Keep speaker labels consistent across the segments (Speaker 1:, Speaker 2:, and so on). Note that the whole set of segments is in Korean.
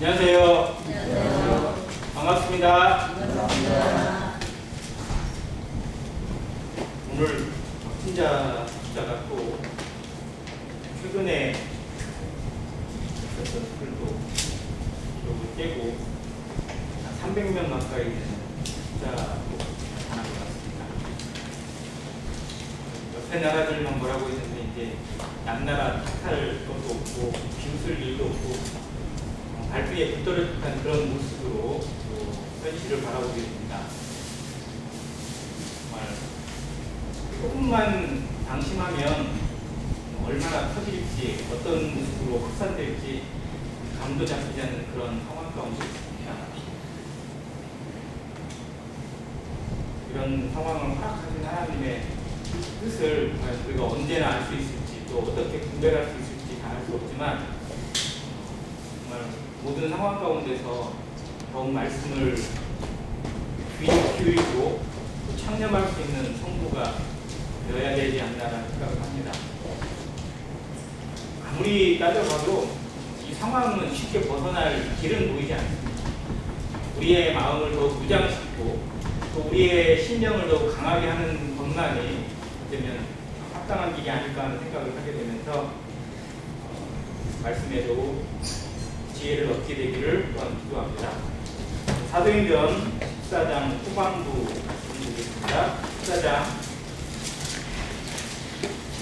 Speaker 1: 안녕하세요.
Speaker 2: 안녕하세요.
Speaker 1: 반갑습니다.
Speaker 2: 반갑습니다.
Speaker 1: 오늘 확진자 숫자가 또 최근에 있었던 글도 기록을 깨고 한 300명 가까이 되는 숫자로 나타난 것 같습니다. 옆에 나라들만 뭐라고 했는데 이제 남나라 탓할 것도 없고 비웃을 일도 없고 발등에 불 떨어질 듯한 그런 모습으로 또 현실을 바라보게 됩니다. 정말 조금만 방심하면 얼마나 터질지 어떤 모습으로 확산될지 감도 잡히지 않는 그런 상황 가운데 있습니다. 이런 상황을 허락하신 하나님의 뜻을 우리가 언제나 알 수 있을지 또 어떻게 분별할 수 있을지 다 알 수 없지만 정말 모든 상황 가운데서 더욱 말씀을 귀 기울이고 창념할 수 있는 성도가 되어야 되지 않나라는 생각을 합니다. 아무리 따져봐도 이 상황은 쉽게 벗어날 길은 보이지 않습니다. 우리의 마음을 더욱 무장시키고 또 우리의 신령을 더욱 강하게 하는 것만이 어쩌면 합당한 길이 아닐까 하는 생각을 하게 되면서 말씀에도 지혜를 얻게 되기를 또한 기도합니다. 사도행전 14장 후반부 보겠습니다. 14장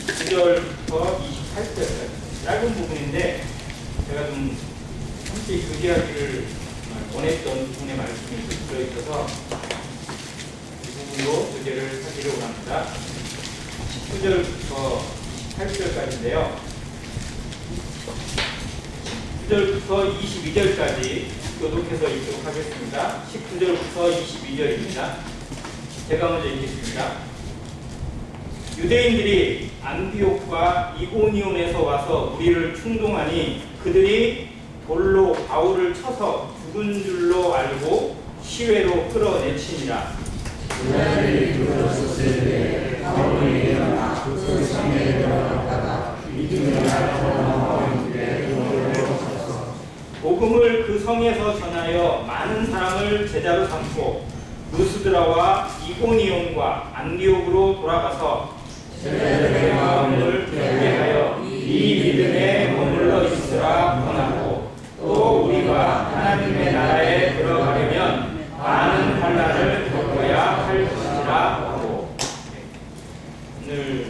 Speaker 1: 9절부터 28절까지 짧은 부분인데 제가 좀 함께 교제하기를 원했던 부분의 말씀이 들어있어서 이 부분으로 교제를 하기를 원합니다. 19절부터 28절까지인데요. 19절부터 22절까지 교독해서 읽도록 하겠습니다. 19절부터 22절입니다. 제가 먼저 읽겠습니다. 유대인들이 안디옥과 이고니온에서 와서 우리를 충동하니 그들이 돌로 바울을 쳐서 죽은 줄로 알고 시외로 끌어내치니라.
Speaker 3: 유다인들이 들었을 때 바울이 일어나 그 성에 들어갔다가 믿음의 나라에
Speaker 1: 복음을 그 성에서 전하여 많은 사람을 제자로 삼고 루스드라와 이고니온과 안디옥으로 돌아가서 제자들의 마음을 굳게 하여 이 믿음에 머물러 있으라 권하고 또 우리가 하나님의 나라에 들어가려면 많은 환난을 겪어야 할 것이라 하고. 오늘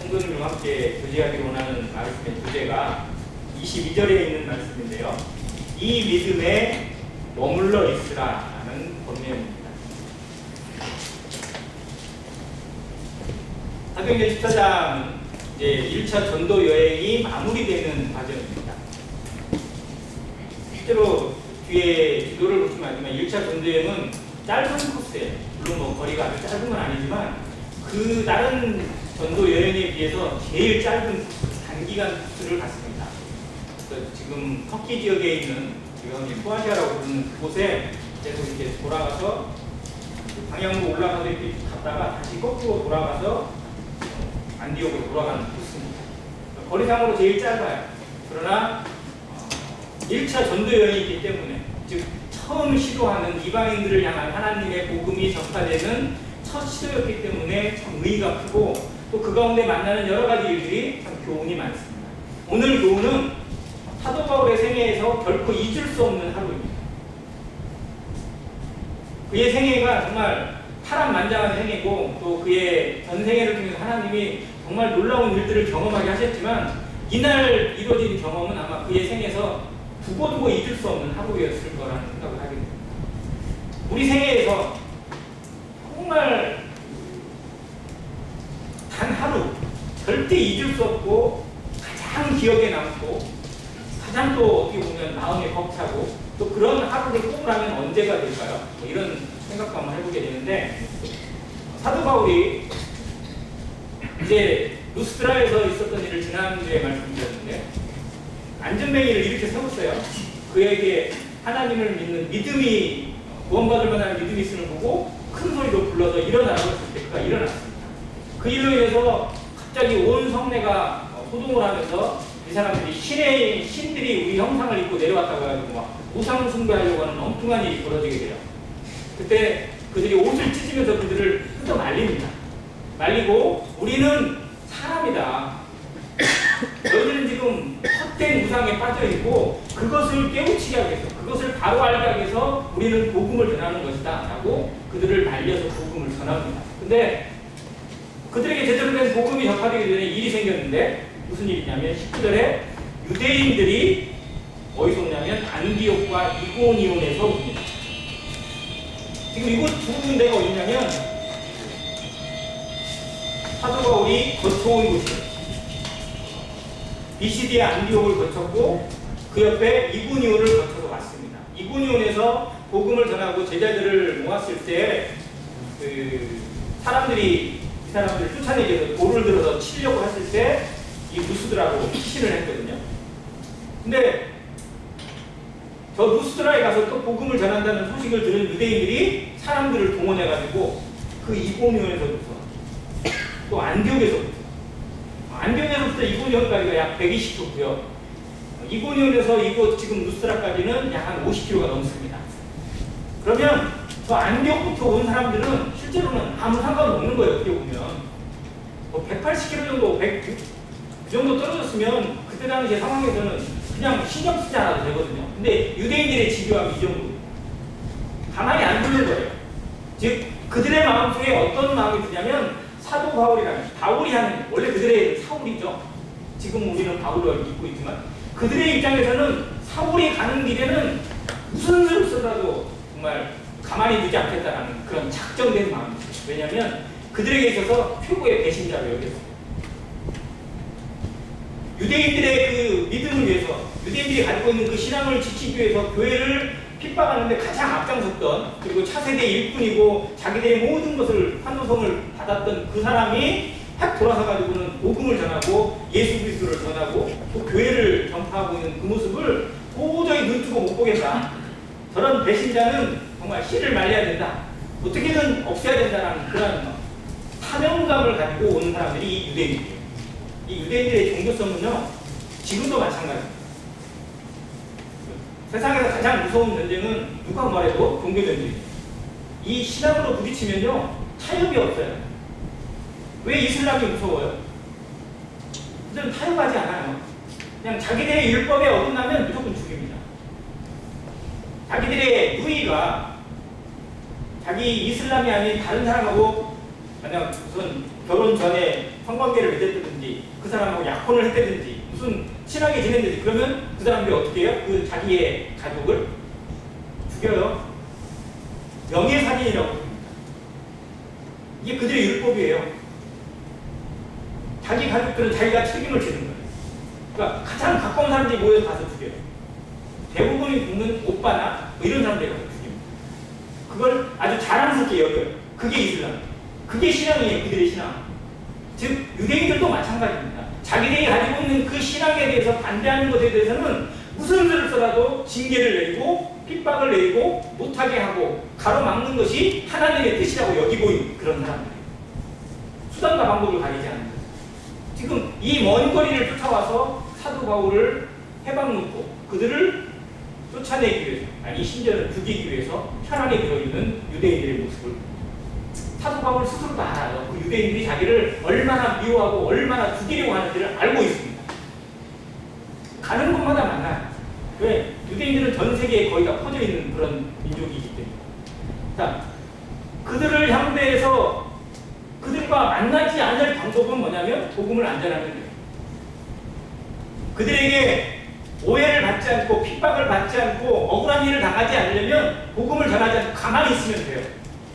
Speaker 1: 성도님과 함께 교제하기를 원하는 말씀의 주제가 22절에 있는 말씀인데요. 이 믿음에 머물러 있으라는 권면입니다. 사도행전 14장 이제 1차 전도 여행이 마무리되는 과정입니다. 실제로 뒤에 지도를 보시면 알지만 1차 전도 여행은 짧은 코스예요. 물론 뭐 거리가 아주 짧은 건 아니지만 그 다른 전도 여행에 비해서 제일 짧은 단기간 코스를 갔습니다. 지금 터키 지역에 있는 지금 소아시아라고 부르는 그곳에 계속 이렇게 돌아가서 방향으로 올라가서 이렇게 갔다가 다시 거꾸로 돌아가서 안디옥으로 돌아가는 코스입니다. 거리상으로 제일 짧아요. 그러나 1차 전도 여행이기 때문에 즉 처음 시도하는 이방인들을 향한 하나님의 복음이 전파되는 첫 시도였기 때문에 참 의의가 크고 또 그 가운데 만나는 여러 가지 일들이 참 교훈이 많습니다. 오늘 교훈은 사도 바울의 생애에서 결코 잊을 수 없는 하루입니다. 그의 생애가 정말 파란만장한 생애고 또 그의 전 생애를 통해서 하나님이 정말 놀라운 일들을 경험하게 하셨지만 이날 이루어진 경험은 아마 그의 생애에서 두고두고 잊을 수 없는 하루였을 거라는 생각을 하게 됩니다. 우리 생애에서 정말 단 하루 절대 잊을 수 없고 가장 기억에 남고 가장 또 어떻게 보면 마음에 벅차고 또 그런 하루를 꼽으라면 언제가 될까요? 뭐 이런 생각도 한번 해보게 되는데 사도 바울이 이제 루스드라에서 있었던 일을 지난주에 말씀드렸는데 안전뱅이를 이렇게 세웠어요. 그에게 하나님을 믿는 믿음이 구원받을 만한 믿음이 있음을 보고 큰 소리로 불러서 일어나라고 했을 때 그가 일어났습니다. 그 일로 인해서 갑자기 온 성내가 소동을 하면서 이 사람들이 신들이 우리 형상을 입고 내려왔다고 해가지고 막 우상 숭배하려고 하는 엉뚱한 일이 벌어지게 돼요. 그때 그들이 옷을 찢으면서 그들을 뜯어 말립니다. 말리고 우리는 사람이다. 너희들은 지금 헛된 우상에 빠져있고 그것을 깨우치게 하기 위해서 그것을 바로 알게 하기 위해서 우리는 복음을 전하는 것이다 라고 그들을 말려서 복음을 전합니다. 근데 그들에게 제대로 된 복음이 접하되기 전에 일이 생겼는데 무슨 일이냐면 19절에 유대인들이 어디서 오냐면 안디옥과 이고니온에서 옵니다. 지금 이곳 두 군데가 어디냐면 사도 바울이 거쳐온 곳이에요. 비시디의 안디옥을 거쳤고 그 옆에 이고니온을 거쳐서 왔습니다. 이고니온에서 복음을 전하고 제자들을 모았을 때 그 사람들이 이 사람들을 쫓아내기 위해서 돌을 들어서 치려고 했을 때 이 루스드라고 피신을 했거든요. 근데 저 루스드라에 가서 또 복음을 전한다는 소식을 들은 유대인들이 사람들을 동원해가지고 그 이고니온에서부터 또 안디옥에서부터 이고니온까지가 약 120km고요. 이고니온에서 이곳 지금 루스드라까지는 약 한 50km가 넘습니다. 그러면 저 안디옥부터 온 사람들은 실제로는 아무 상관없는 거예요. 어떻게 보면 뭐 180km 정도, 100, 그 정도 떨어졌으면 그때 당시의 상황에서는 그냥 신경 쓰지 않아도 되거든요. 근데 유대인들의 집요함이 이 정도 가만히 안 두는 거예요. 즉 그들의 마음속에 어떤 마음이 드냐면 사도 바울이 하는 원래 그들의 사울이죠. 지금 우리는 바울을 믿고 있지만 그들의 입장에서는 사울이 가는 길에는 무슨 수를 써라도 정말 가만히 두지 않겠다라는 그런 작정된 마음이죠. 왜냐하면 그들에게 있어서 최고의 배신자로 여겼어요. 유대인들의 그 믿음을 위해서 유대인들이 가지고 있는 그 신앙을 지키기 위해서 교회를 핍박하는데 가장 앞장섰던 그리고 차세대 일꾼이고 자기들의 모든 것을 환호성을 받았던 그 사람이 확 돌아서 가지고는 복음을 전하고 예수 그리스도를 전하고 또 교회를 전파하고 있는 그 모습을 도저히 눈뜨고 못 보겠다. 저런 배신자는 정말 씨를 말려야 된다. 어떻게든 없애야 된다는 그런 사명감을 가지고 오는 사람들이 이 유대인들이에요. 이 유대인들의 종교성은요 지금도 마찬가지입니다. 세상에서 가장 무서운 전쟁은 누가 말해도 종교 전쟁이에요. 이 신앙으로 부딪히면요 타협이 없어요. 왜 이슬람이 무서워요? 그들은 타협하지 않아요. 그냥 자기들의 율법에 어긋나면 무조건 죽입니다. 자기들의 누이가 자기 이슬람이 아닌 다른 사람하고 만약 무슨 결혼 전에 성관계를 맺었다든지 그 사람하고 약혼을 했다든지 무슨 친하게 지냈는지 그러면 그 사람들이 어떻게 해요? 그 자기의 가족을 죽여요. 명예살인이라고 합니다. 이게 그들의 율법이에요. 자기 가족들은 자기가 책임을 지는 거예요. 그러니까 가장 가까운 사람들이 모여서 가서 죽여요. 대부분이 죽는 오빠나 뭐 이런 사람들이 가서 죽입니다. 그걸 아주 자랑스럽게 여겨요. 그게 이슬람. 그게 신앙이에요. 그들의 신앙. 즉 유대인들도 마찬가지입니다. 자기들이 가지고 있는 그 신앙에 대해서 반대하는 것에 대해서는 무슨 수를 써라도 징계를 내리고 핍박을 내리고 못하게 하고 가로막는 것이 하나님의 뜻이라고 여기고 있는 그런 사람들이에요. 수단과 방법을 가리지 않는 거죠. 지금 이 먼 거리를 쫓아와서 사도 바울을 해방놓고 그들을 쫓아내기 위해서 아니 심지어는 죽이기 위해서 편안히 들어있는 유대인들의 모습을 사도 바울 스스로도 알아요. 그 유대인들이 자기를 얼마나 미워하고 얼마나 죽이려고 하는지를 알고 있습니다. 가는 곳마다 만나요. 왜? 유대인들은 전 세계에 거의 다 퍼져 있는 그런 민족이기 때문에. 자, 그들을 향대해서 그들과 만나지 않을 방법은 뭐냐면 복음을 안 전하는 거예요. 그들에게 오해를 받지 않고 핍박을 받지 않고 억울한 일을 당하지 않으려면 복음을 전하지 않고 가만히 있으면 돼요.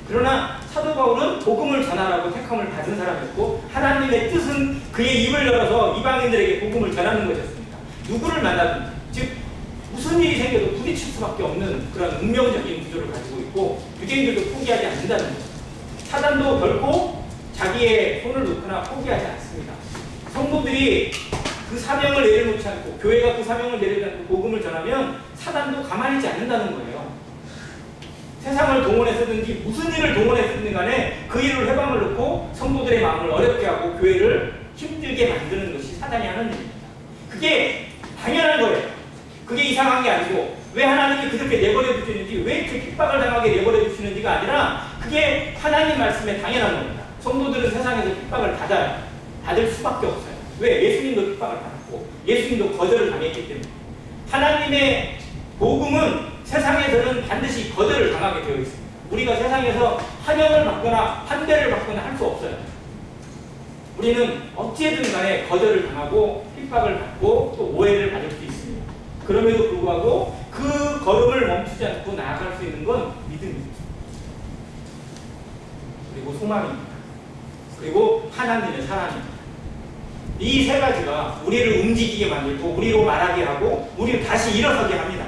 Speaker 1: 그러나 사도 바울은 복음을 전하라고 택함을 받은 사람이었고 하나님의 뜻은 그의 입을 열어서 이방인들에게 복음을 전하는 것이었습니다. 누구를 만나든지 즉 무슨 일이 생겨도 부딪힐 수밖에 없는 그런 운명적인 구조를 가지고 있고 유대인들도 포기하지 않는다는 거죠. 사단도 결코 자기의 손을 놓거나 포기하지 않습니다. 성도들이 그 사명을 내려놓지 않고 교회가 그 사명을 내려놓지 않고 복음을 전하면 사단도 가만히 있지 않는다는 거예요. 세상을 동원해서든지 무슨 일을 동원해서든 간에 그 일을 회방을 놓고 성도들의 마음을 어렵게 하고 교회를 힘들게 만드는 것이 사단이 하는 일입니다. 그게 당연한 거예요. 그게 이상한 게 아니고 왜 하나님이 그렇게 내버려 두시는지 왜 이렇게 핍박을 당하게 내버려 두시는지가 아니라 그게 하나님 말씀에 당연한 겁니다. 성도들은 세상에서 핍박을 받을 수밖에 없어요. 왜? 예수님도 핍박을 받았고 예수님도 거절을 당했기 때문에. 하나님의 복음은 세상에서는 반드시 거절을 당하게 되어 있습니다. 우리가 세상에서 환영을 받거나 환대를 받거나 할 수 없어요. 우리는 어찌든 간에 거절을 당하고 핍박을 받고 또 오해를 받을 수 있습니다. 그럼에도 불구하고 그 걸음을 멈추지 않고 나아갈 수 있는 건 믿음입니다. 그리고 소망입니다. 그리고 하나님의 사랑입니다. 이 세 가지가 우리를 움직이게 만들고 우리로 말하게 하고 우리를 다시 일어서게 합니다.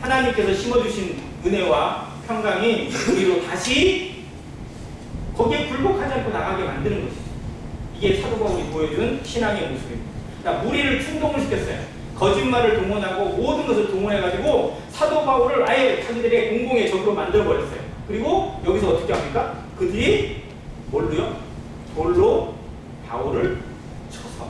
Speaker 1: 하나님께서 심어주신 은혜와 평강이 우리로 다시 거기에 굴복하지 않고 나가게 만드는 것이죠. 이게 사도 바울이 보여준 신앙의 모습입니다. 그러니까 무리를 충동을 시켰어요. 거짓말을 동원하고 모든 것을 동원해가지고 사도 바울을 아예 자기들의 공공의 적으로 만들어버렸어요. 그리고 여기서 어떻게 합니까? 그들이 뭘로요? 돌로 바울을 쳐서.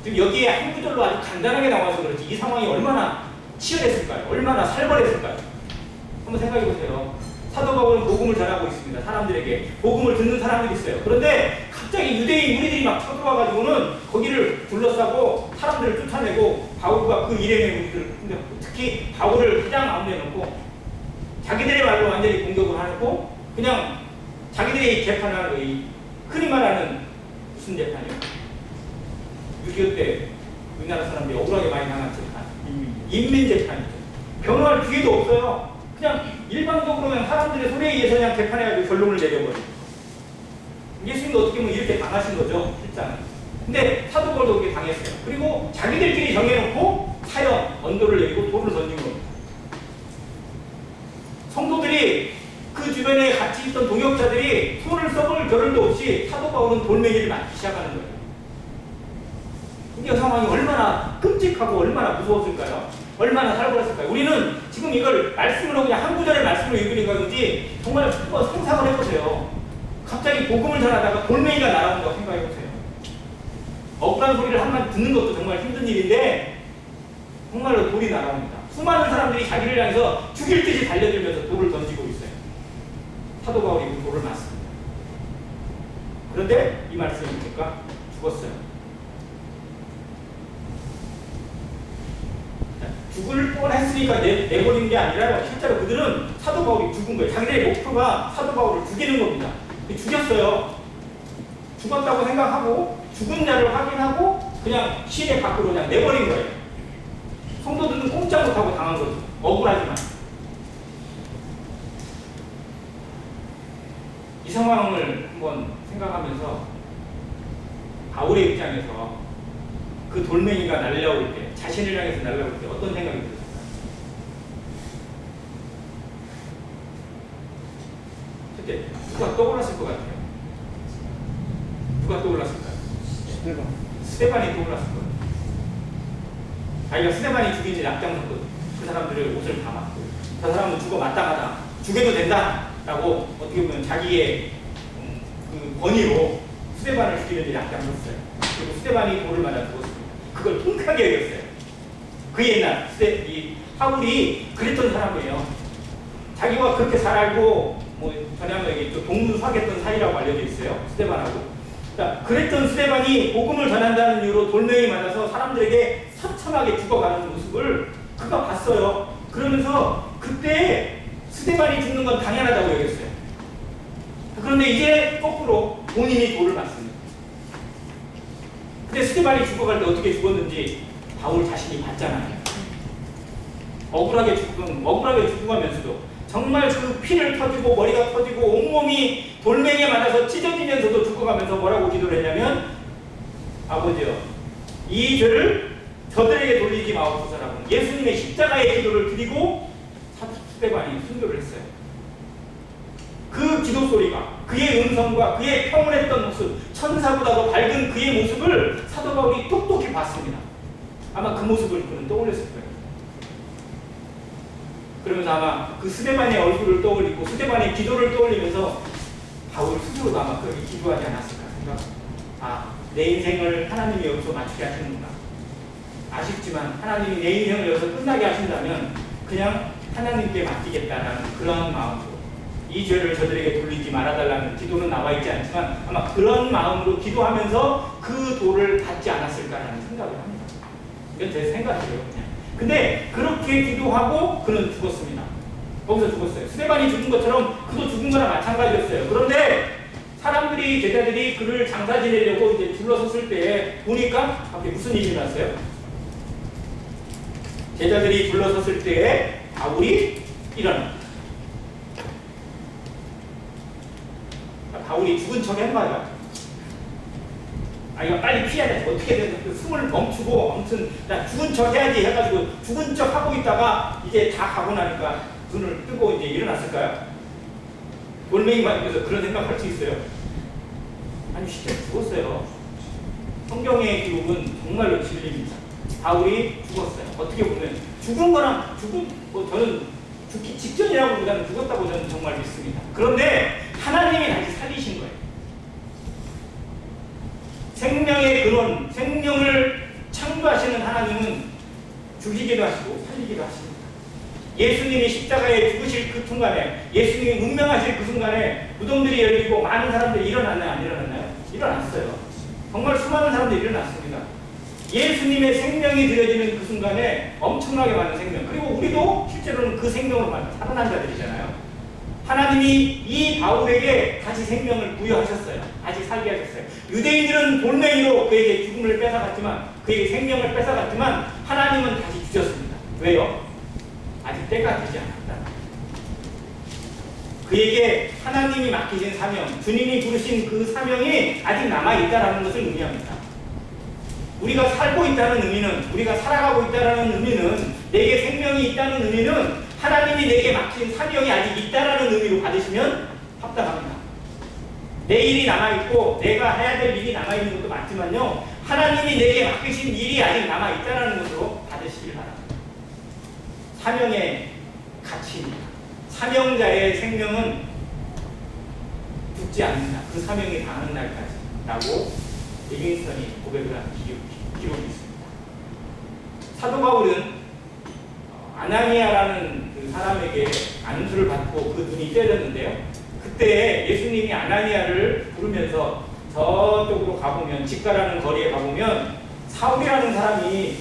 Speaker 1: 지금 여기에 한 구절로 아주 간단하게 나와서 그렇지 이 상황이 얼마나 치열했을까요? 얼마나 살벌했을까요? 한번 생각해 보세요. 사도 바울은 복음을 전하고 있습니다. 사람들에게 복음을 듣는 사람들이 있어요. 그런데 갑자기 유대인 무리들이 막 쳐들어와가지고는 거기를 둘러싸고 사람들을 쫓아내고 바울과 그 일행의 무리들을 특히 바울을 가장 아웃내 놓고 자기들의 말로 완전히 공격을 하고 그냥 자기들이 재판을 하는 거예요. 흔히 말하는 무슨 재판이요? 6.25 때 우리나라 사람들이 억울하게 많이 당한 재판. 인민재판이죠. 변호할 기회도 없어요. 그냥 일반적으로 그냥 사람들의 소리에 의해서 그냥 재판해가지고 결론을 내려버리고. 예수님도 어떻게 보면 이렇게 당하신 거죠, 실장은. 근데 사도 바울도 그렇게 당했어요. 그리고 자기들끼리 정해놓고 사형, 언도를 내리고 돌을 던진 겁니다. 성도들이 그 주변에 같이 있던 동역자들이 손을 써볼 겨를도 없이 사도 바울은 돌멩이를 맞기 시작하는 거예요. 이 상황이 얼마나 끔찍하고 얼마나 무서웠을까요? 얼마나 살벌했을까요? 우리는 지금 이걸 말씀으로 그냥 한 구절의 말씀으로 읽으니까 그런지 정말 한번 상상을 해보세요. 갑자기 복음을 전하다가 돌멩이가 날아온다고 생각해보세요. 억울한 소리를 한마디 듣는 것도 정말 힘든 일인데 정말로 돌이 날아옵니다. 수많은 사람들이 자기를 향해서 죽일 듯이 달려들면서 돌을 던지고 있어요. 사도 바울이 그 돌을 맞습니다. 그런데 이 말씀이 뭡니까? 죽었어요. 죽을 뻔했으니까 내버리는 게 아니라 실제로 그들은 사도 바울이 죽은 거예요. 자기들의 목표가 사도 바울을 죽이는 겁니다. 죽였어요. 죽었다고 생각하고 죽은 자를 확인하고 그냥 시내 밖으로 그냥 내버린 거예요. 성도들은 꼼짝 못하고 당한 거죠. 억울하지만. 이 상황을 한번 생각하면서 바울의 입장에서 그 돌멩이가 날려올 때, 자신을 향해서 날려올 때 어떤 생각이 들었을까요? 그때 누가 떠올랐을 것 같아요? 누가 떠올랐을까요? 스데반이 떠올랐을 거예요. 자기가 스데반이 죽인지 앞장섰거든요. 그 사람들의 옷을 감았고 저 사람은 죽어 마땅하다. 죽여도 된다라고 어떻게 보면 자기의 그 권위로 스데반을 죽이는 일에 앞장섰어요. 그리고 스데반이 돌을 맞아 죽었습니다. 그걸 통쾌하게 여겼어요. 그 옛날 이 바울이 그랬던 사람이에요. 자기와 그렇게 잘 알고 전에 한번 얘기했죠. 동문사귀었던 사이라고 알려져 있어요. 스데반하고. 그러니까 그랬던 스데반이 복음을 전한다는 이유로 돌멩이 맞아서 사람들에게 처참하게 죽어가는 모습을 그가 봤어요. 그러면서 그때 스데반이 죽는 건 당연하다고 여겼어요. 그런데 이제 거꾸로 본인이 돌을 맞습니다. 근데 스데반이 죽어갈 때 어떻게 죽었는지 바울 자신이 봤잖아요. 억울하게 죽어가면서도 정말 그 피를 터지고 머리가 터지고 온몸이 돌멩이에 맞아서 찢어지면서도 죽어가면서 뭐라고 기도를 했냐면 아버지여 이 죄를 저들에게 돌리지 마옵소서라고 예수님의 십자가의 기도를 드리고 스데반이 순교를 했어요. 그 기도 소리가 그의 음성과 그의 평온했던 모습 천사보다도 밝은 그의 모습을 사도 바울이 똑똑히 봤습니다. 아마 그 모습을 그는 떠올렸을 거예요. 그러면서 아마 그 스데반의 얼굴을 떠올리고 스데반의 기도를 떠올리면서 바울 스스로도 아마 그렇게 기도하지 않았을까 생각합니다. 내 인생을 하나님이 여기서 마치게 하시는구나. 아쉽지만 하나님이 내 인생을 여기서 끝나게 하신다면 그냥 하나님께 맡기겠다라는 그런 마음으로 이 죄를 저들에게 돌리지 말아달라는 기도는 나와 있지 않지만 아마 그런 마음으로 기도하면서 그 돌을 받지 않았을까라는 생각을 합니다. 이건 제 생각이에요. 그냥. 근데 그렇게 기도하고 그는 죽었습니다. 거기서 죽었어요. 스데반이 죽은 것처럼 그도 죽은 거나 마찬가지였어요. 그런데 사람들이, 제자들이 그를 장사 지내려고 이제 둘러섰을 때 보니까 갑자기 무슨 일이 일어났어요? 제자들이 둘러섰을 때에 바울이 일어납니다. 바울이 죽은 척 한 거야. 이거 빨리 피해야 돼. 어떻게 되든 숨을 멈추고 아무튼 나 죽은 척 해야지 해가지고 죽은 척 하고 있다가 이제 다 가고 나니까 눈을 뜨고 이제 일어났을까요? 골뱅이 맞으면서 그런 생각할 수 있어요. 아니 실제 죽었어요. 성경의 기록은 정말로 진리입니다. 바울이 죽었어요. 어떻게 보면 죽은 거랑 저는 죽기 직전이라고보다는 죽었다고 저는 정말 믿습니다. 그런데 하나님이 다시 살리신 거예요. 생명의 근원, 생명을 창조하시는 하나님은 죽이기도 하시고 살리기도 하십니다. 예수님이 십자가에 죽으실 그 순간에, 예수님이 운명하실 그 순간에 무덤들이 열리고 많은 사람들이 일어났나요? 안 일어났나요? 일어났어요. 정말 수많은 사람들이 일어났습니다. 예수님의 생명이 드려지는 그 순간에 엄청나게 많은 생명, 그리고 우리도 실제로는 그 생명으로 살아난 자들이잖아요. 하나님이 이 바울에게 다시 생명을 부여하셨어요. 다시 살게 하셨어요. 유대인들은 돌멩이로 그에게 죽음을 뺏어갔지만, 그에게 생명을 뺏어갔지만 하나님은 다시 주셨습니다. 왜요? 아직 때가 되지 않았다. 그에게 하나님이 맡기신 사명, 주님이 부르신 그 사명이 아직 남아있다는 것을 의미합니다. 우리가 살고 있다는 의미는, 우리가 살아가고 있다는 의미는, 내게 생명이 있다는 의미는 하나님이 내게 맡긴 사명이 아직 있다는 의미로 받으시면 합당합니다. 내 일이 남아있고 내가 해야 될 일이 남아있는 것도 맞지만요, 하나님이 내게 맡기신 일이 아직 남아있다는 것으로 받으시길 바랍니다. 사명의 가치입니다. 사명자의 생명은 죽지 않는다. 그 사명이 다하는 날까지 라고 리빙스턴이 고백을 한 기록이 있습니다. 사도 바울은 아나니아라는 그 사람에게 안수를 받고 그 눈이 떼졌는데요. 그때 예수님이 아나니아를 부르면서 저쪽으로 가보면, 직가라는 거리에 가보면 사울이라는 사람이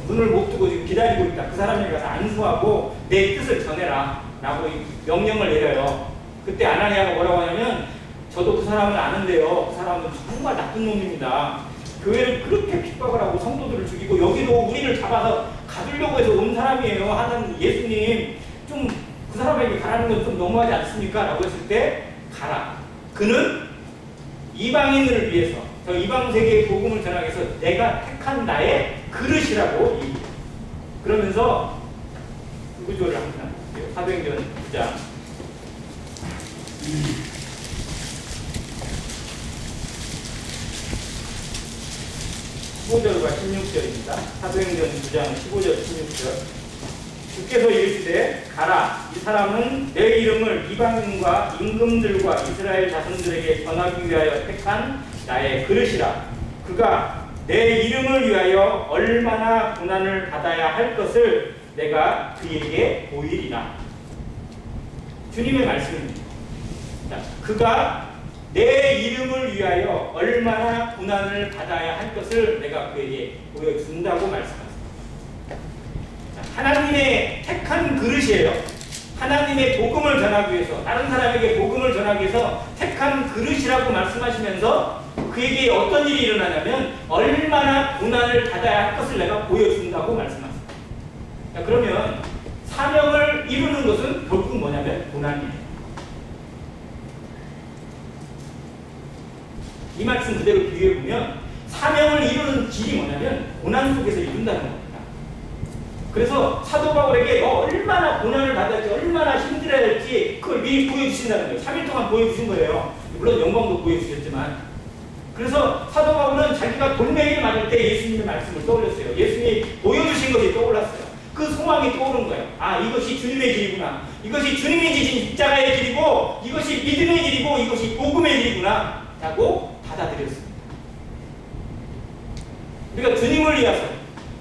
Speaker 1: 눈을 못 뜨고 지금 기다리고 있다. 그 사람에게 가서 안수하고 내 뜻을 전해라 라고 명령을 내려요. 그때 아나니아가 뭐라고 하냐면, 저도 그 사람을 아는데요, 그 사람은 정말 나쁜 놈입니다. 교회를 그렇게 핍박을 하고 성도들을 죽이고 여기도 우리를 잡아서 가두려고 해서 온 사람이에요. 하는 예수님, 좀 그 사람에게 가라는 건 좀 너무하지 않습니까? 라고 했을 때, 가라. 그는 이방인을 위해서, 저 이방 세계의 복음을 전하기 위해서 내가 택한 나의 그릇이라고 얘기해요. 그러면서 그 구조를 합니다. 사도행전 9장 15절과 16절입니다. 사도행전 9장 15절, 16절. 주께서 이르시되 가라, 이 사람은 내 이름을 이방인과 임금들과 이스라엘 자손들에게 전하기 위하여 택한 나의 그릇이라. 그가 내 이름을 위하여 얼마나 고난을 받아야 할 것을 내가 그에게 보이리라. 주님의 말씀입니다. 자, 그가 내 이름을 위하여 얼마나 고난을 받아야 할 것을 내가 그에게 보여준다고 말씀하십니다. 하나님의 택한 그릇이에요. 하나님의 복음을 전하기 위해서, 다른 사람에게 복음을 전하기 위해서 택한 그릇이라고 말씀하시면서 그에게 어떤 일이 일어나냐면 얼마나 고난을 받아야 할 것을 내가 보여준다고 말씀하십니다. 자, 그러면 사명을 이루는 것은 결국 뭐냐면 고난이에요. 이 말씀 그대로 비교해보면 사명을 이루는 길이 뭐냐면 고난 속에서 이룬다는 겁니다. 그래서 사도 바울에게 얼마나 고난을 받을지, 얼마나 힘들어야 될지 그걸 미리 보여주신다는 거예요. 3일 동안 보여주신 거예요. 물론 영광도 보여주셨지만. 그래서 사도 바울은 자기가 돌멩이를 맞을 때 예수님의 말씀을 떠올렸어요. 예수님이 보여주신 것이 떠올랐어요. 그 소망이 떠오른 거예요. 아, 이것이 주님의 길이구나. 이것이 주님이 지신 십자가의 길이고, 이것이 믿음의 길이고, 이것이 복음의 길이구나 라고 받아들였습니다. 우리가 주님을 위해서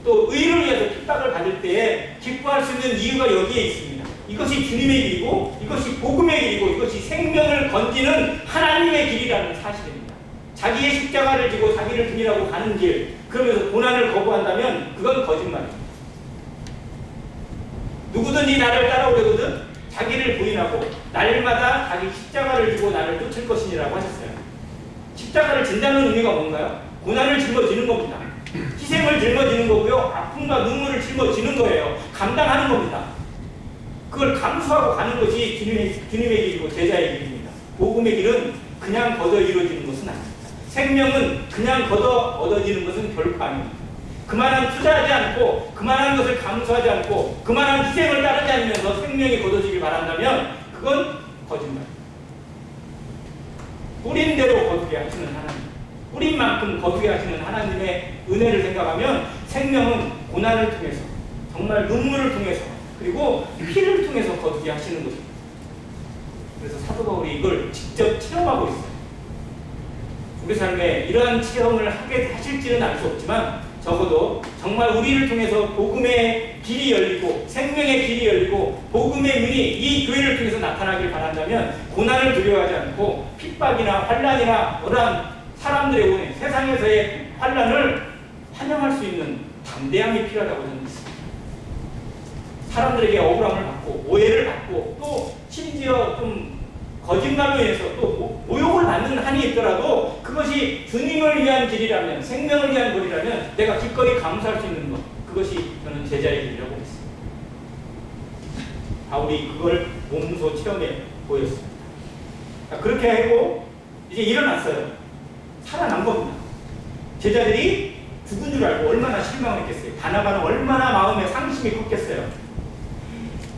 Speaker 1: 또 의를 위해서 핍박을 받을 때에 기뻐할 수 있는 이유가 여기에 있습니다. 이것이 주님의 길이고 이것이 복음의 길이고 이것이 생명을 건지는 하나님의 길이라는 사실입니다. 자기의 십자가를 지고 자기를 등이라고 가는 길, 그러면서 고난을 거부한다면 그건 거짓말입니다. 누구든지 나를 따라오려거든 자기를 부인하고 날마다 자기 십자가를 지고 나를 쫓을 것이니라고 하셨어요. 십자가를 진다는 의미가 뭔가요? 고난을 짊어지는 겁니다. 희생을 짊어지는 거고요. 아픔과 눈물을 짊어지는 거예요. 감당하는 겁니다. 그걸 감수하고 가는 것이 주님의 길이고 제자의 길입니다. 복음의 길은 그냥 걷어 이루어지는 것은 아닙니다. 생명은 그냥 걷어 얻어지는 것은 결코 아닙니다. 그만한 투자하지 않고 그만한 것을 감수하지 않고 그만한 희생을 따르지 않으면서 생명이 걷어지길 바란다면 그건 거짓말. 뿌린 대로 거두게 하시는 하나님, 뿌린 만큼 거두게 하시는 하나님의 은혜를 생각하면 생명은 고난을 통해서 정말 눈물을 통해서 그리고 피를 통해서 거두게 하시는 것입니다. 그래서 사도 바울이 이걸 직접 체험하고 있어요. 우리 삶에 이러한 체험을 하실지는 알 수 없지만 적어도 정말 우리를 통해서 복음의 길이 열리고 생명의 길이 열리고 복음의 눈이 이 교회를 통해서 나타나길 바란다면 고난을 두려워하지 않고 핍박이나 환난이나 어떠한 사람들의 오해, 세상에서의 환난을 환영할 수 있는 담대함이 필요하다고 저는 믿습니다. 사람들에게 억울함을 받고 오해를 받고 또 심지어 좀 거짓말로 인해서 또 모욕을 받는 한이 있더라도 그것이 주님을 위한 길이라면 생명을 위한 길이라면 내가 기꺼이 감수할 수 있는 것, 그것이 저는 제자의 길이라고 했습니다. 바울이 그걸 몸소 체험해 보였습니다. 그렇게 하고 이제 일어났어요. 살아난 겁니다. 제자들이 죽은 줄 알고 얼마나 실망했겠어요. 바나바는 얼마나 마음에 상심이 컸겠어요.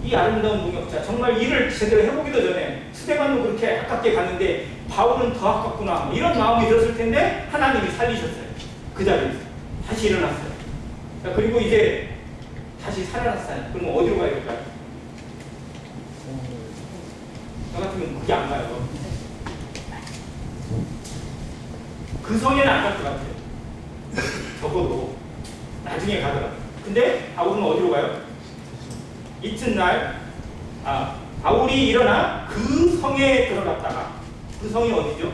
Speaker 1: 이 아름다운 동역자 정말 일을 제대로 해보기도 전에 스데반도 그렇게 아깝게 갔는데 바울은 더 아깝구나 이런 마음이 들었을 텐데 하나님이 살리셨어요. 그 자리에서 다시 일어났어요. 그리고 이제 다시 살아났어요. 그럼 어디로 가야 될까요? 저 같으면 그게 안 가요. 그 성에는 안 갈 것 같아요. 적어도 나중에 가더라고요. 근데 바울은 어디로 가요? 이튿날 바울이 일어나 그 성에 들어갔다가 그 성이 어디죠?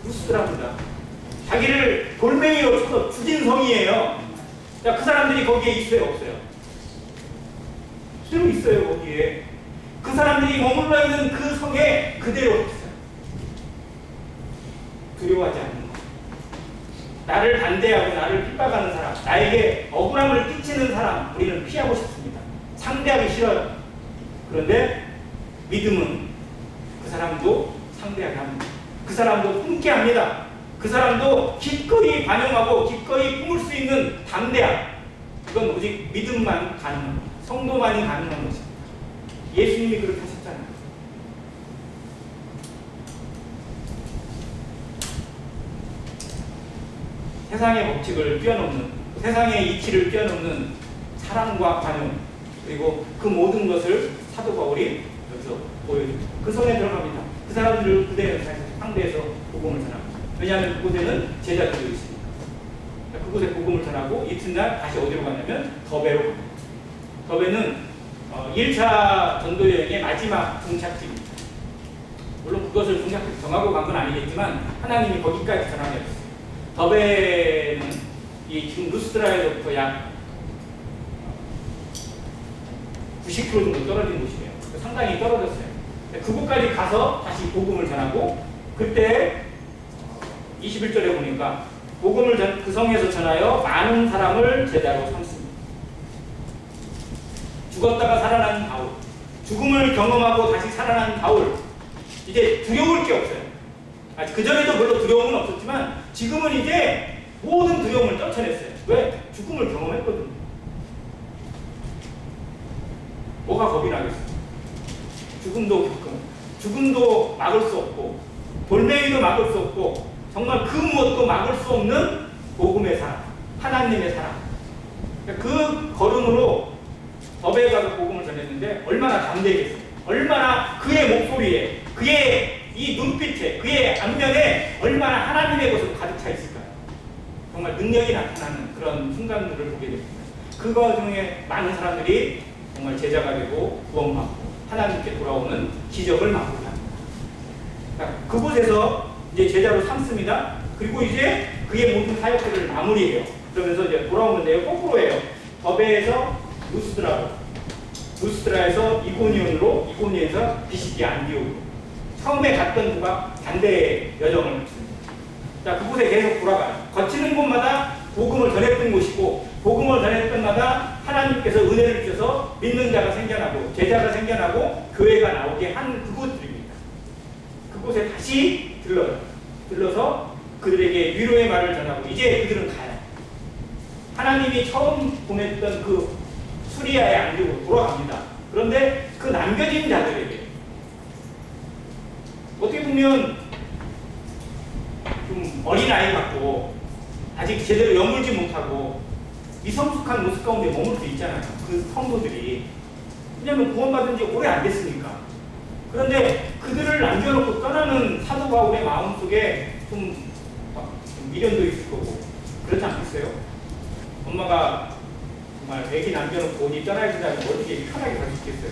Speaker 1: 루스드라입니다. 자기를 돌멩이로 쳐서 죽인 성이에요. 자, 그 사람들이 거기에 있어요? 없어요? 그대로 있어요. 거기에 그 사람들이 머물러 있는 그 성에 그대로 있어요. 두려워하지 않는 것. 나를 반대하고 나를 핍박하는 사람, 나에게 억울함을 끼치는 사람 우리는 피하고 싶습니다. 상대하기 싫어요. 그런데 믿음은 그 사람도 상대하게 합니다. 그 사람도 품게 합니다. 그 사람도 기꺼이 반영하고 기꺼이 품을 수 있는 담대함, 그건 오직 믿음만 가능합니다. 성도만이 가능한 것입니다. 예수님이 그렇게 하셨잖아요. 세상의 법칙을 뛰어넘는, 세상의 이치를 뛰어넘는 사랑과 관용, 그리고 그 모든 것을 사도 바울이 여기서 보여줍니다. 그 성에 들어갑니다. 그 사람들을 그대로 상대해서 복음을 전합니다. 왜냐하면 그곳에는 제자들도 있으니까. 그곳에 복음을 전하고 이튿날 다시 어디로 가냐면 더베로 갑니다. 더베는 1차 전도 여행의 마지막 종착지입니다. 물론 그것을 종착지 정하고 간 건 아니겠지만 하나님이 거기까지 전하게 했어요. 더베는 이 지금 루스드라에서부터 약 90km 정도 떨어진 곳이에요. 상당히 떨어졌어요. 그곳까지 가서 다시 복음을 전하고 그때 21절에 보니까 복음을 그 성에서 전하여 많은 사람을 제자로 삼습니다. 죽었다가 살아난 바울, 죽음을 경험하고 다시 살아난 바울, 이제 두려울 게 없어요. 그전에도 별로 두려움은 없었지만 지금은 이제 모든 두려움을 떨쳐냈어요. 왜? 죽음을 경험했거든요. 뭐가 겁이 나겠어요? 죽음도 겪고 죽음도 막을 수 없고 돌멩이도 막을 수 없고 정말 그 무엇도 막을 수 없는 복음의 사람, 하나님의 사람. 그 걸음으로 더베에 가서 복음을 전했는데 얼마나 담대했어요. 얼마나 그의 목소리에, 그의 이 눈빛에, 그의 안면에 얼마나 하나님의 것으로 가득 차 있을까요? 정말 능력이 나타나는 그런 순간들을 보게 됩니다. 그 과정에 많은 사람들이 정말 제자가 되고 구원받고 하나님께 돌아오는 기적을 맛보게 합니다. 그곳에서 이제 제자로 삼습니다. 그리고 이제 그의 모든 사역들을 마무리해요. 그러면서 이제 돌아오는데요. 거꾸로예요. 더베에서 루스드라에서 이고니온으로, 이고니온에서 비시디아 안디옥으로. 처음에 갔던 곳과 반대의 여정을 했습니다. 자, 그곳에 계속 돌아가요. 거치는 곳마다 복음을 전했던 곳이고, 복음을 전했던 마다 하나님께서 은혜를 주셔서 믿는 자가 생겨나고 제자가 생겨나고 교회가 나오게 한 그곳들입니다. 그곳에 다시 들러서 그들에게 위로의 말을 전하고 이제 그들은 가요. 하나님이 처음 보냈던 그 수리아의 안디옥으로 돌아갑니다. 그런데 그 남겨진 자들에게 어떻게 보면 좀 어린아이 같고 아직 제대로 여물지 못하고 미성숙한 모습 가운데 머물 수 있잖아요. 그 성도들이. 왜냐하면 구원받은 지 오래 안 됐으니까. 그런데 그들을 남겨놓고 떠나는 사도 바울의 마음속에 좀 미련도 있을 거고 그렇지 않겠어요? 엄마가 정말 애기 남겨놓고 어디 떠나야 된다면 어떻게 편하게 갈 수 있겠어요?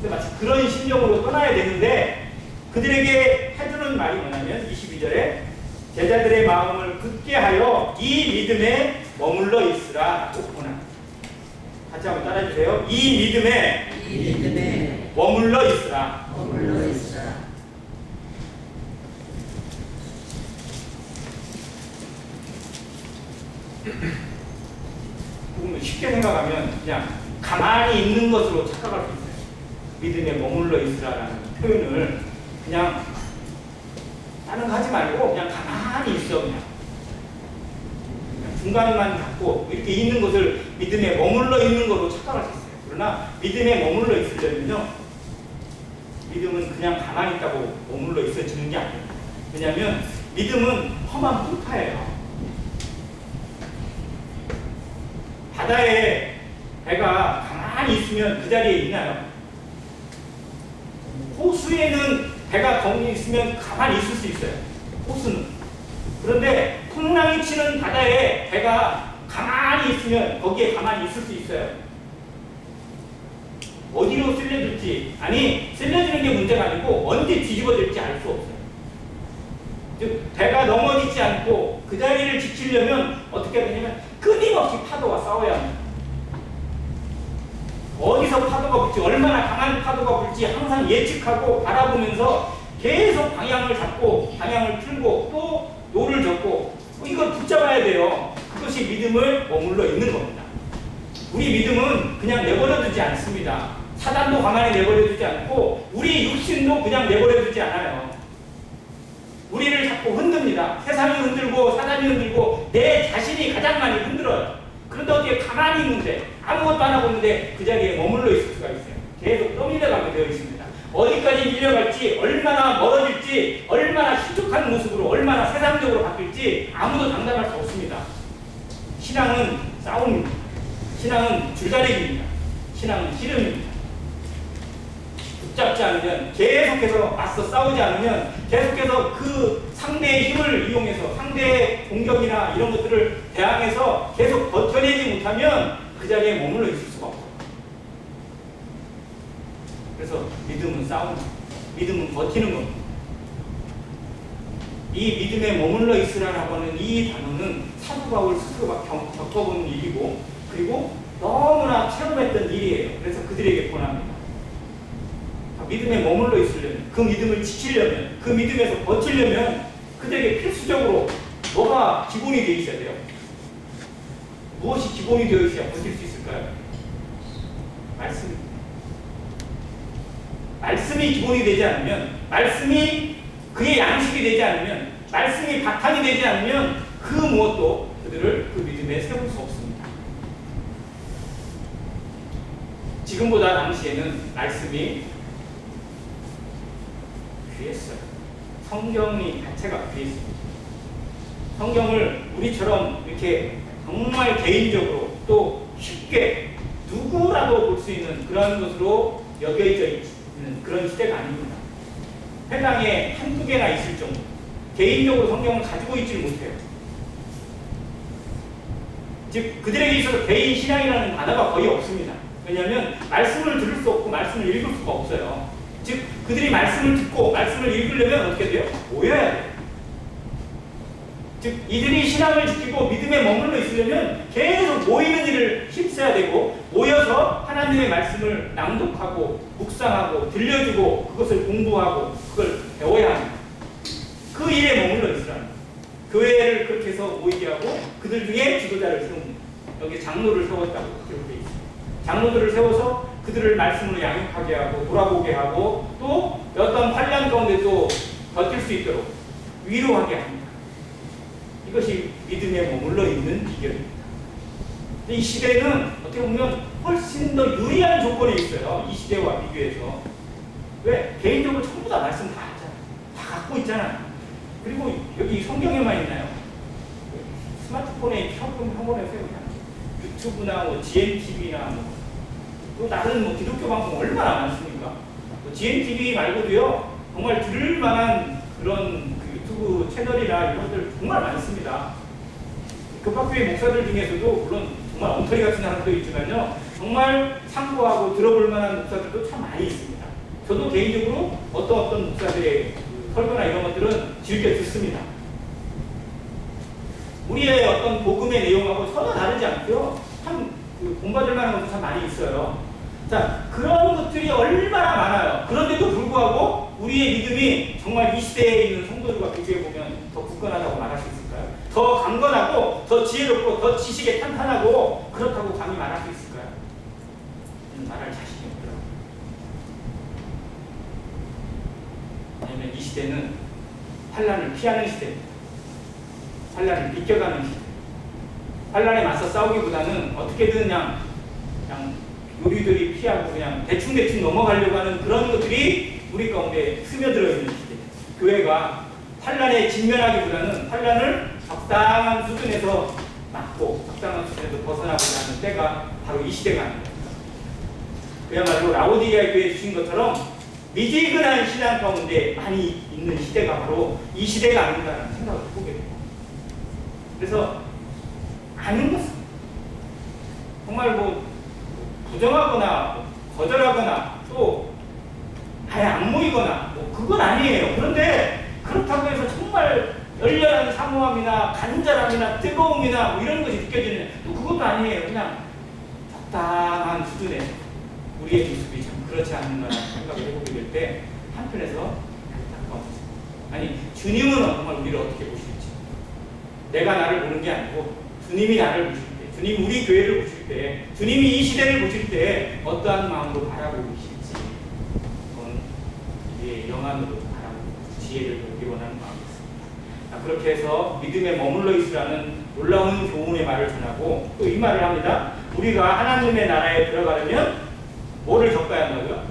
Speaker 1: 근데 마치 그런 심정으로 떠나야 되는데 그들에게 해주는 말이 뭐냐면 22절에 제자들의 마음을 굳게 하여 이 믿음에 머물러 있으라 라고 권합니다. 같이 한번 따라해주세요. 이 믿음에 머물러 있으라. 조금 쉽게 생각하면 그냥 가만히 있는 것으로 착각할 수 있어요. 믿음에 머물러 있으라라는 표현을 그냥 다른 거 하지 말고 그냥 가만히 있어. 그냥 중간만 잡고 이렇게 있는 것을 믿음에 머물러 있는 것으로 착각할 수 있어요. 그러나 믿음에 머물러 있으려면요, 믿음은 그냥 가만히 있다고 머물러 있어지는 게 아니에요. 왜냐하면 믿음은 험한 풍파예요. 바다에 배가 가만히 있으면 그 자리에 있나요? 호수에는 배가 거기 있으면 가만히 있을 수 있어요. 호수는. 그런데 풍랑이 치는 바다에 배가 가만히 있으면 거기에 가만히 있을 수 있어요. 어디로 쓸려들지, 아니 쓸려지는 게 문제가 아니고 언제 뒤집어질지 알 수 없어요. 즉 배가 넘어지지 않고 그 자리를 지키려면 어떻게 해야 되냐면 끊임없이 파도와 싸워야 합니다. 어디서 파도가 불지, 얼마나 강한 파도가 불지 항상 예측하고 바라보면서 계속 방향을 잡고 방향을 틀고 또 노를 젓고 이걸 붙잡아야 돼요. 그것이 믿음을 머물러 있는 겁니다. 우리 믿음은 그냥 내버려두지 않습니다. 사단도 가만히 내버려두지 않고 우리 육신도 그냥 내버려두지 않아요. 우리를 자꾸 흔듭니다. 세상이 흔들고 사단이 흔들고 내 자신이 가장 많이 흔들어요. 그런데 어떻게 가만히 있는데 아무것도 안 하고 있는데 그 자리에 머물러 있을 수가 있어요. 계속 떠밀려가게 되어 있습니다. 어디까지 밀려갈지, 얼마나 멀어질지, 얼마나 신속한 모습으로, 얼마나 세상적으로 바뀔지 아무도 장담할 수 없습니다. 신앙은 싸움입니다. 신앙은 줄다리기입니다. 신앙은 씨름입니다. 붙잡지 않으면, 계속해서 맞서 싸우지 않으면, 계속해서 그 상대의 힘을 이용해서 상대의 공격이나 이런 것들을 대항해서 계속 버텨내지 못하면 그 자리에 머물러 있을 수가 없어요. 그래서 믿음은 싸움입니다. 믿음은 버티는 겁니다. 이 믿음에 머물러 있으라고 하는 이 단어는 사도 바울 스스로가 겪어본 일이고 그리고 너무나 체험했던 일이에요. 그래서 그들에게 권합니다. 믿음에 머물러 있으려면, 그 믿음을 지키려면, 그 믿음에서 버티려면 그들에게 필수적으로 뭐가 기본이 되어 있어야 돼요? 무엇이 기본이 되어 있어야 버틸 수 있을까요? 말씀입니다. 말씀이 기본이 되지 않으면, 말씀이 그의 양식이 되지 않으면, 말씀이 바탕이 되지 않으면 그 무엇도 그들을 그 믿음에 세울 수 없습니다. 지금보다 당시에는 말씀이 귀했어요. 성경이 자체가 귀했습니다. 성경을 우리처럼 이렇게 정말 개인적으로 또 쉽게 누구라도 볼 수 있는 그런 것으로 여겨져 있는 그런 시대가 아닙니다. 회당에 한두 개나 있을 정도. 개인적으로 성경을 가지고 있지를 못해요. 즉 그들에게 있어서 개인 신앙이라는 단어가 거의 없습니다. 왜냐하면 말씀을 들을 수 없고 말씀을 읽을 수가 없어요. 즉 그들이 말씀을 듣고 말씀을 읽으려면 어떻게 돼요? 모여야 돼요. 즉 이들이 신앙을 지키고 믿음에 머물러 있으려면 계속 모이는 일을 힘써야 되고 모여서 하나님의 말씀을 낭독하고 묵상하고 들려주고 그것을 공부하고 그걸 배워야 합니다. 그 일에 머물러 있으라는 거예요. 교회를 그렇게 해서 모이게 하고 그들 중에 지도자를 세웁니다. 여기 장로를 세웠다고 그렇게 있습니다. 장로들을 세워서 그들을 말씀으로 양육하게 하고 돌아보게 하고 또 어떤 환난 가운데도 버틸 수 있도록 위로하게 합니다. 이것이 믿음에 머물러 있는 비결입니다. 이 시대는 어떻게 보면 훨씬 더 유리한 조건에 있어요. 이 시대와 비교해서. 왜? 개인적으로 전부 다 말씀 다 하잖아요. 다 갖고 있잖아요. 그리고 여기 성경에만 있나요? 스마트폰에 켜보면서 그냥 유튜브나 뭐 GMTV나 또 다른 뭐 기독교 방송 얼마나 많습니까? 뭐 GMTV 말고도요 정말 들을 만한 그런 그 유튜브 채널이나 이런 것들 정말 많습니다. 교파교회 목사들 중에서도 물론 정말 엉터리 같은 사람도 있지만요 정말 참고하고 들어볼 만한 목사들도 참 많이 있습니다. 저도 개인적으로 어떤 목사들의 설교나 이런 것들은 즐겨 듣습니다. 우리의 어떤 복음의 내용하고 전혀 다르지 않고요. 참 공부할 만한 것도 참 많이 있어요. 자, 그런 것들이 얼마나 많아요. 그런데도 불구하고 우리의 믿음이 정말 이 시대에 있는 성도들과 비교해보면 더 굳건하다고 말할 수 있을까요? 더 강건하고 더 지혜롭고 더 지식에 탄탄하고 그렇다고 감히 말할 수 있을까요? 말할 자신이 없더라고요. 왜냐하면 이 시대는 환난을 피하는 시대입니다. 환난을 비껴가는 시대. 환난에 맞서 싸우기보다는 어떻게든 그냥 요리들이 피하고 그냥 대충 넘어가려고 하는 그런 것들이 우리 가운데 스며들어 있는 시대. 교회가 환난에 직면하기보다는 환난을 적당한 수준에서 막고 적당한 수준에서 벗어나고자 하는 때가 바로 이 시대가 아닙니다. 그야말로 라오디게아 교회에 주신 것처럼 미지근한 신앙 가운데 많이 있는 시대가 바로 이 시대가 아닌가라는 생각을 해보게 돼요. 그래서 아닌 것은 정말 뭐 부정하거나 거절하거나 또 아예 안 모이거나 뭐 그건 아니에요. 그런데 그렇다고 해서 정말 열렬한 사모함이나 간절함이나 뜨거움이나 뭐 이런 것이 느껴지는 또 그것도 아니에요. 그냥 적당한 수준에 우리의 모습이 참 그렇지 않는가라는 생각을 해보게 될 때 한편에서 아니 주님은 정말 우리를 어떻게 보실지 내가 나를 보는 게 아니고 주님이 나를 보실 때 주님 우리 교회를 보실 때 주님이 이 시대를 보실 때 어떠한 마음으로 바라보고 계실지 그건 우리의 영안으로 바라보고 지혜를 배우기 원하는 마음이었습니다. 그렇게 해서 믿음에 머물러 있으라는 놀라운 교훈의 말을 전하고 또 이 말을 합니다. 우리가 하나님의 나라에 들어가려면 뭐를 겪어야 한다고요?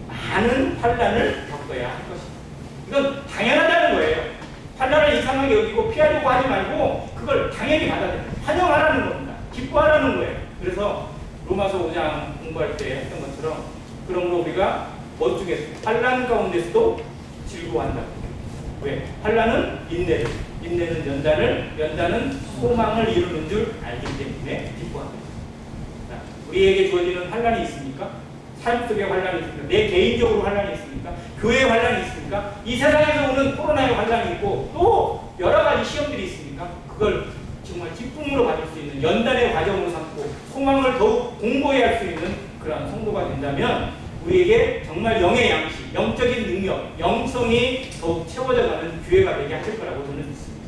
Speaker 1: 많은 환난을 겪어야 할 것입니다. 이건 당연하다는 거예요. 환난을 이상하게 여기고 피하려고 하지 말고 그걸 당연히 받아들여요. 환영하라는 겁니다. 기뻐하라는 거예요. 그래서 로마서 5장 공부할 때 했던 것처럼 그러므로 우리가 뭐 중에서 환난 가운데서도 즐거워한다고. 왜? 환난은 인내를, 인내는 연단을, 연단은 소망을 이루는 줄 알기 때문에 기뻐합니다. 우리에게 주어지는 환난이 있습니까? 삶 속에 환난이 있습니까? 내 개인적으로 환난이 있습니까? 교회에 환난이 있습니까? 이 세상에서 오는 코로나의 환난이 있고 또 여러 가지 시험들이 있습니까? 그걸 정말 기쁨으로 받을 수 있는 연단의 과정으로 삼고 소망을 더욱 공고히 할 수 있는 그런 성도가 된다면 우리에게 정말 영의 양식, 영적인 능력, 영성이 더욱 채워져가는 기회가 되게 하실 거라고 저는 믿습니다.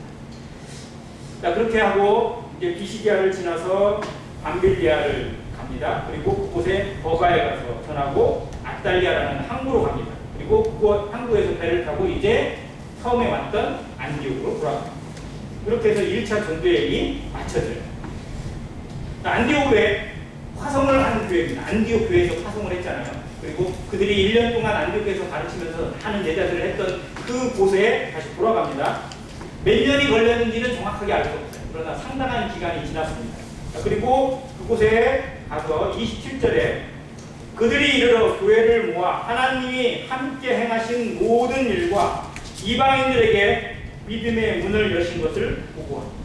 Speaker 1: 자, 그렇게 하고 이제 비시디아를 지나서 밤빌리아를 갑니다. 그리고 그곳에 버가에 가서 전하고 아달리아라는 항구로 갑니다. 그리고 그곳 항구에서 배를 타고 이제 처음에 왔던 안디옥으로 돌아갑니다. 이렇게 해서 1차 전도여행이 마쳐져요. 안디옥에 화성을 한 교회입니다. 안디옥 교회에서 화성을 했잖아요. 그리고 그들이 1년 동안 안디옥에서 가르치면서 하는 예자들을 했던 그 곳에 다시 돌아갑니다. 몇 년이 걸렸는지는 정확하게 알 수 없어요. 그러나 상당한 기간이 지났습니다. 그리고 그곳에 가서 27절에 그들이 이르러 교회를 모아 하나님이 함께 행하신 모든 일과 이방인들에게 믿음의 문을 여신 것을 보고합니다.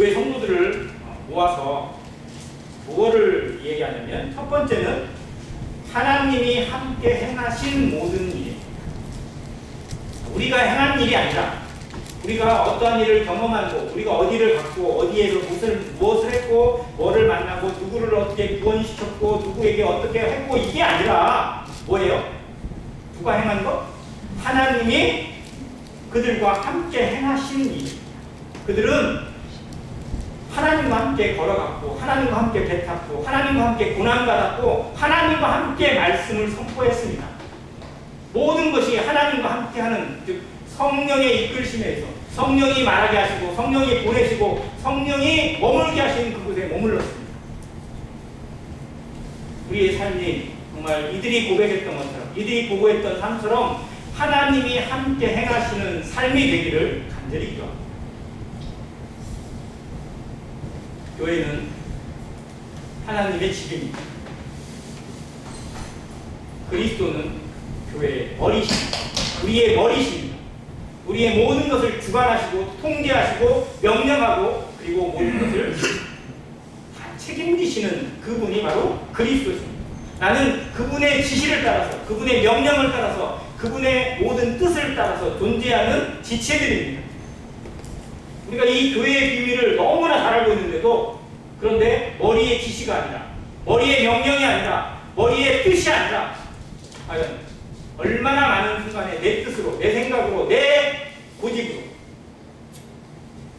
Speaker 1: 교회 성도들을 모아서 무엇을 얘기하냐면, 첫 번째는 하나님이 함께 행하신 모든 일. 우리가 행한 일이 아니라 우리가 어떠한 일을 경험하고 우리가 어디를 갔고 어디에서 무엇을 했고 뭐를 만나고 누구를 어떻게 구원시켰고 누구에게 어떻게 했고 이게 아니라 뭐예요? 누가 행한 것? 하나님이 그들과 함께 행하신 일. 그들은 하나님과 함께 걸어갔고 하나님과 함께 배 탔고 하나님과 함께 고난받았고 하나님과 함께 말씀을 선포했습니다. 모든 것이 하나님과 함께하는, 즉 성령의 이끌심에서 성령이 말하게 하시고 성령이 보내시고 성령이 머물게 하시는 그곳에 머물렀습니다. 우리의 삶이 정말 이들이 고백했던 것처럼, 이들이 보고했던 삶처럼 하나님이 함께 행하시는 삶이 되기를 간절히 기도합니다. 교회는 하나님의 집입니다. 그리스도는 교회의 머리십니다. 우리의 머리십니다. 우리의 모든 것을 주관하시고 통제하시고 명령하고 그리고 모든 것을 다 책임지시는 그분이 바로 그리스도십니다. 나는 그분의 지시를 따라서, 그분의 명령을 따라서, 그분의 모든 뜻을 따라서 존재하는 지체들입니다. 우리가 이 교회의 비밀을 너무나 잘 알고 있는데도, 그런데 머리의 지시가 아니라, 머리의 명령이 아니라, 머리의 뜻이 아니라, 과연 얼마나 많은 순간에 내 뜻으로, 내 생각으로, 내 고집으로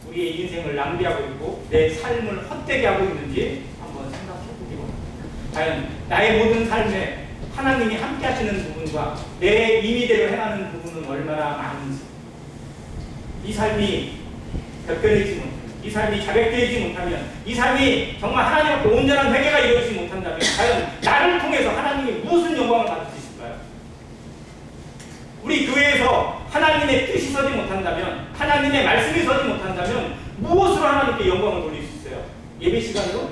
Speaker 1: 우리의 인생을 낭비하고 있고 내 삶을 헛되게 하고 있는지 한번 생각해 보기 바랍니다. 과연 나의 모든 삶에 하나님이 함께 하시는 부분과 내 임의대로 행하는 부분은 얼마나 많은지, 이 삶이 결편해지지 못하면, 이 삶이 자백되지 못하면, 이 삶이 정말 하나님 앞에 온전한 회개가 이루어지지 못한다면 과연 나를 통해서 하나님이 무슨 영광을 받을 수 있을까요? 우리 교회에서 하나님의 뜻이 서지 못한다면, 하나님의 말씀이 서지 못한다면 무엇으로 하나님께 영광을 돌릴 수 있어요? 예배 시간으로?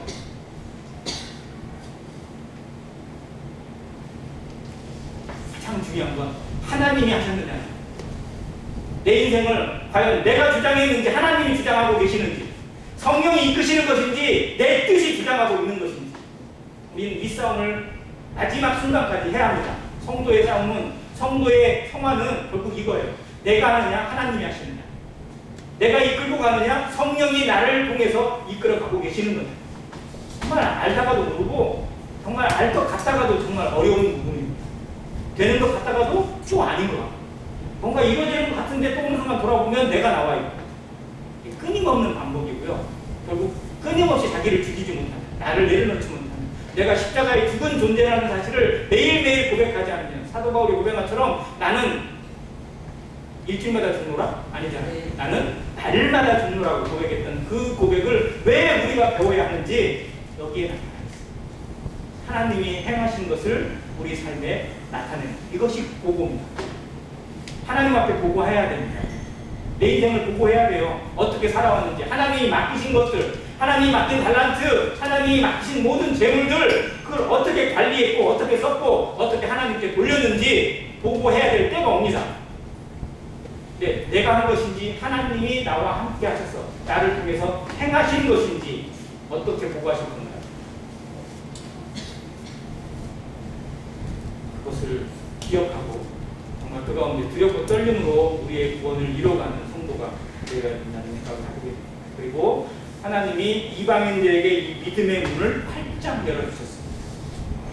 Speaker 1: 가장 중요한 건 하나님이 하셨느냐, 내 인생을 과연 내가 주장했는지 하나님이 주장하고 계시는지, 성령이 이끄시는 것인지 내 뜻이 주장하고 있는 것인지, 우리는 이 싸움을 마지막 순간까지 해야 합니다. 성도의 싸움은, 성도의 성화는 결국 이거예요. 내가 하느냐 하나님이 하시느냐, 내가 이끌고 가느냐 성령이 나를 통해서 이끌어가고 계시는 거예요. 정말 알다가도 모르고 정말 알 것 같다가도 정말 어려운 부분입니다. 되는 것 같다가도 또 아닌 것 같고, 뭔가 이루어지는 것 같은데 또 어느 순간 돌아보면 내가 나와 있고, 끊임없는 반복이고요. 결국 끊임없이 자기를 죽이지 못하는, 나를 내려놓지 못하는, 내가 십자가에 죽은 존재라는 사실을 매일매일 고백하지 않으면, 사도 바울이 고백한 것처럼 나는 일주일마다 죽노라? 아니잖아요. 나는 날마다 죽노라고 고백했던 그 고백을 왜 우리가 배워야 하는지 여기에 나타나 있습니다. 하나님이 행하신 것을 우리 삶에 나타내는, 이것이 보고입니다. 하나님 앞에 보고해야 됩니다. 내 인생을 보고해야 돼요. 어떻게 살아왔는지, 하나님이 맡기신 것들, 하나님이 맡긴 달란트, 하나님이 맡기신 모든 재물들, 그걸 어떻게 관리했고 어떻게 썼고 어떻게 하나님께 돌렸는지 보고해야 될 때가 옵니다. 네, 내가 한 것인지 하나님이 나와 함께 하셔서 나를 통해서 행하신 것인지 어떻게 보고하실 건가요? 그것을 기억하고 정말 그 가운데 두렵고 떨림으로 우리의 구원을 이뤄가는 성도가 되어야 된다는 생각을 하게 됩니다. 그리고 하나님이 이방인들에게 이 믿음의 문을 활짝 열어주셨습니다.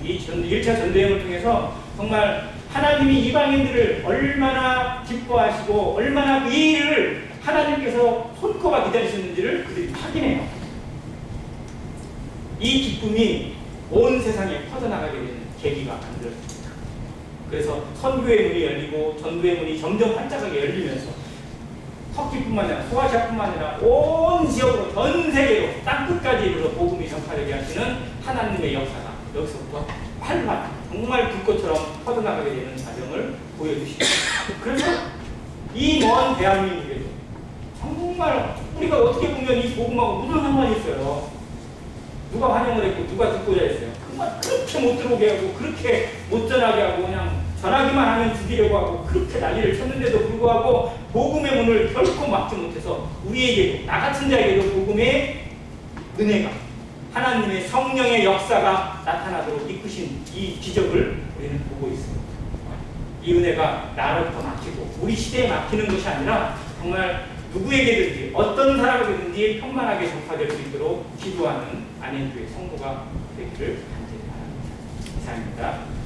Speaker 1: 이 1차 전도여행을 통해서 정말 하나님이 이방인들을 얼마나 기뻐하시고 얼마나 그 일을 하나님께서 손꼽아 기다리셨는지를 그들이 확인해요. 이 기쁨이 온 세상에 퍼져나가게 되는 계기가 만들어집니다. 그래서 선교의 문이 열리고 전도의 문이 점점 활짝하게 열리면서 터키뿐만 아니라 소아시아뿐만 아니라 온 지역으로, 전 세계로, 땅끝까지 이르러 복음이 전파되게 하시는 하나님의 역사가 여기서부터 활발, 정말 불꽃처럼 퍼져나가게 되는 과정을 보여주시죠. 그래서 이 먼 대한민국에도 정말 우리가 어떻게 보면 이 복음하고 무슨 상관이 있어요? 누가 환영을 했고 누가 듣고자 했어요? 정말 그렇게 못 들어오게 하고 그렇게 못 전하게 하고 그냥 전하기만 하면 죽이려고 하고 그렇게 난리를 쳤는데도 불구하고 복음의 문을 결코 막지 못해서 우리에게도, 나 같은 자에게도 복음의 은혜가, 하나님의 성령의 역사가 나타나도록 이끄신 이 기적을 우리는 보고 있습니다. 이 은혜가 나로부터 막히고 우리 시대에 막히는 것이 아니라 정말 누구에게든지 어떤 사람에게든지 평만하게 전파될 수 있도록 기도하는 안현교회 성도가 되기를 간절히 바랍니다. 이상입니다.